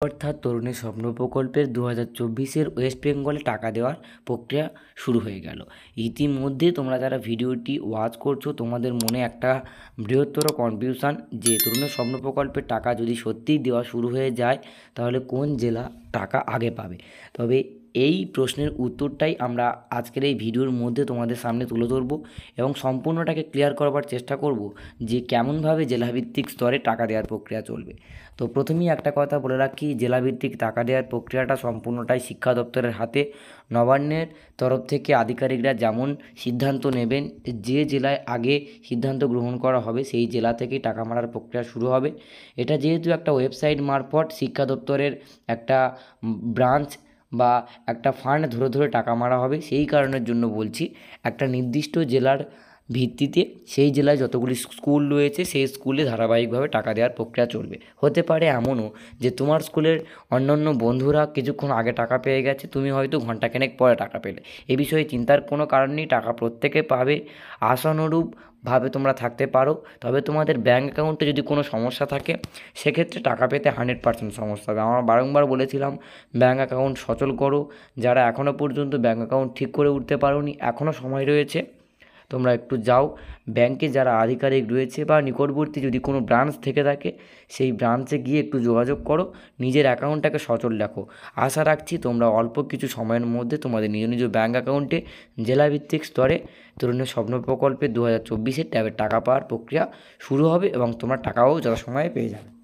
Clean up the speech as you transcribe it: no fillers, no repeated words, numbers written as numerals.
অর্থাৎ তরুণের স্বপ্ন প্রকল্পের 2024-এর ওয়েস্ট বেঙ্গলে টাকা দেওয়ার প্রক্রিয়া শুরু হয়ে গেল। ইতিমধ্যে তোমরা যারা ভিডিওটি ওয়াচ করছো তোমাদের মনে একটা বৃহত্তর কনফিউশন যে তরুণের স্বপ্ন প্রকল্পের টাকা যদি সত্যিই দেওয়া শুরু হয়ে যায় তাহলে কোন জেলা টাকা আগে পাবে। তবে এই প্রশ্নের উত্তরটাই আমরা আজকের এই ভিডিওর মধ্যে তোমাদের সামনে তুলে ধরবো এবং সম্পূর্ণটাকে ক্লিয়ার করবার চেষ্টা করব যে কেমনভাবে জেলাভিত্তিক স্তরে টাকা দেওয়ার প্রক্রিয়া চলবে। তো প্রথমেই একটা কথা বলে রাখি, জেলাভিত্তিক টাকা দেওয়ার প্রক্রিয়াটা সম্পূর্ণটাই শিক্ষা দপ্তরের হাতে। নবান্নের তরফ থেকে আধিকারিকরা যেমন সিদ্ধান্ত নেবেন, যে জেলায় আগে সিদ্ধান্ত গ্রহণ করা হবে সেই জেলা থেকেই টাকা মারার প্রক্রিয়া শুরু হবে। এটা যেহেতু একটা ওয়েবসাইট মারফত শিক্ষা দপ্তরের একটা ব্রাঞ্চ বা একটা ফান্ড ধরে ধরে টাকা মারা হবে, সেই কারণের জন্য বলছি একটা নির্দিষ্ট জেলার ভিত্তিতে সেই জেলায় যতগুলি স্কুল রয়েছে সেই স্কুলে ধারাবাহিকভাবে টাকা দেওয়ার প্রক্রিয়া চলবে। হতে পারে এমনও যে তোমার স্কুলের অন্যান্য বন্ধুরা কিছুক্ষণ আগে টাকা পেয়ে গেছে, তুমি হয়তো ঘন্টাখানেক পরে টাকা পেলে। এ বিষয়ে চিন্তার কোনো কারণ নেই, টাকা প্রত্যেকে পাবে। আশানুরূপভাবে তোমরা থাকতে পারো। তবে তোমাদের ব্যাঙ্ক অ্যাকাউন্টে যদি কোনো সমস্যা থাকে সেক্ষেত্রে টাকা পেতে 100% সমস্যা হবে। আমরা বারংবার বলেছিলাম ব্যাঙ্ক অ্যাকাউন্ট সচল করো। যারা এখনও পর্যন্ত ব্যাঙ্ক অ্যাকাউন্ট ঠিক করে উঠতে পারোনি এখনও সময় রয়েছে, তোমরা একটু যাও ব্যাংকে, যারা আধিকারিক রয়েছে বা নিকটবর্তী যদি কোনো ব্রাঞ্চ থেকে থাকে সেই ব্রাঞ্চে গিয়ে একটু যোগাযোগ করো, নিজের অ্যাকাউন্টটাকে সচল রাখো। আশা রাখছি তোমরা অল্প কিছু সময়ের মধ্যে তোমাদের নিজ নিজ ব্যাঙ্ক অ্যাকাউন্টে জেলাভিত্তিক স্তরে তরুণের স্বপ্ন প্রকল্পে 2024-এর ট্যাবের টাকা পাওয়ার প্রক্রিয়া শুরু হবে এবং তোমরা টাকাও যথাসময়ে পেয়ে যাবে।